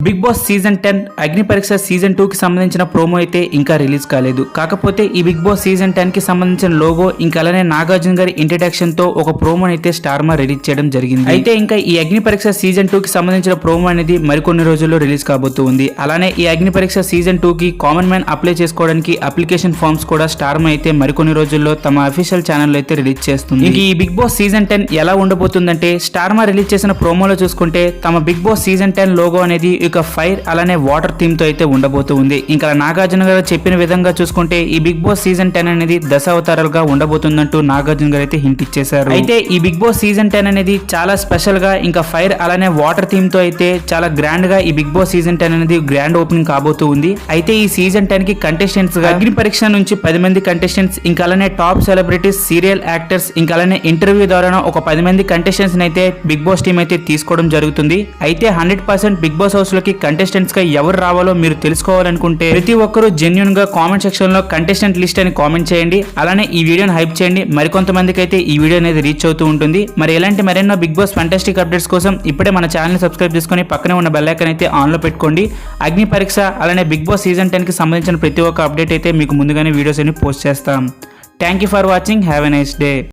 Big boss season 10 అగ్ని పరీక్ష season 2 కి సంబంధించిన ప్రోమో అయితే ఇంకా రిలీజ్ కాలేదు. కాకపోతే ఈ బిగ్ బాస్ సీజన్ 10 కి సంబంధించిన లోగో ఇంకా అలానే నాగార్జున గారి ఇంట్రడక్షన్ తో ఒక ప్రోమో అయితే స్టార్ మా రిలీజ్ చేయడం జరిగింది. అయితే ఇంకా ఈ అగ్ని పరీక్ష సీజన్ 2 కి సంబంధించిన ప్రోమో అనేది మరికొన్ని రోజుల్లో రిలీజ్ కాబోతుంది. అలానే ఈ అగ్ని పరీక్ష సీజన్ 2 కి కామన్ మ్యాన్ అప్లై చేసుకోవడానికి అప్లికేషన్ ఫామ్స్ కూడా స్టార్ మా అయితే మరికొన్ని రోజుల్లో తమ అఫీషియల్ ఛానల్ అయితే రిలీజ్ చేస్తుంది. ఇంక ఈ బిగ్ బాస్ సీజన్ 10 ఎలా ఉండబోతుందంటే స్టార్ మా రిలీజ్ చేసిన ప్రోమోలో చూసుకుంటే తమ బిగ్ బాస్ సీజన్ 10 లోగో అనేది ఇక ఫైర్ అలానే వాటర్ థీమ్ తో అయితే ఉండబోతుంది. ఇంకా నాగార్జున గారు చెప్పిన విధంగా చూసుకుంటే ఈ బిగ్ బాస్ సీజన్ 10 అనేది దశావతారాలుగా ఉండబోతుందంటూ నాగార్జున గారు అయితే హింట్ ఇచ్చేశారు. అయితే ఈ బిగ్ బాస్ సీజన్ 10 అనేది చాలా స్పెషల్ గా ఇంకా ఫైర్ అలానే వాటర్ థీమ్ తో అయితే చాలా గ్రాండ్ గా ఈ బిగ్ బాస్ సీజన్ 10 అనేది గ్రాండ్ ఓపెనింగ్ కాబోతుంది. అయితే ఈ సీజన్ 10 కి కంటెస్టెంట్స్ గా అగ్ని పరీక్ష నుంచి 10 మంది కంటెస్టెంట్స్ ఇంకా అలానే టాప్ సెలబ్రిటీస్, సీరియల్ యాక్టర్స్ ఇంకా అలానే ఇంటర్వ్యూ ద్వారా ఒక 10 మంది కంటెస్టెంట్స్ అయితే బిగ్ బాస్ టీమ్ అయితే తీసుకోవడం జరుగుతుంది. అయితే 100% బిగ్ బాస్ హౌస్ లోకి కంటెస్టెంట్స్ గా ఎవరు రావాలో మీరు తెలుసుకోవాలనుకుంటే ప్రతి ఒక్కరూ జెన్యూన్ గా కామెంట్ సెక్షన్ లో కంటెస్టెంట్ లిస్ట్ అని కామెంట్ చేయండి. అలానే ఈ వీడియోని హైప్ చేయండి. మరికొంతమందికి అయితే ఈ వీడియో అనేది రీచ్ అవుతూ ఉంటుంది. మరి ఎలాంటి మరెన్నో బిగ్ బాస్ ఫంటాస్టిక్ అప్డేట్స్ కోసం ఇప్పుడే మన ఛానల్ ని సబ్స్క్రైబ్ చేసుకుని పక్కనే ఉన్న బెల్ ఐకాన్ అయితే ఆన్ లో పెట్టుకోండి. అగ్ని పరీక్ష అలానే బిగ్ బాస్ సీజన్ 10 కి సంబంధించిన ప్రతి ఒక్క అప్డేట్ అయితే మీకు ముందుగానే వీడియోస్ అని పోస్ట్ చేస్తాం. Thank you for watching. Have a nice day.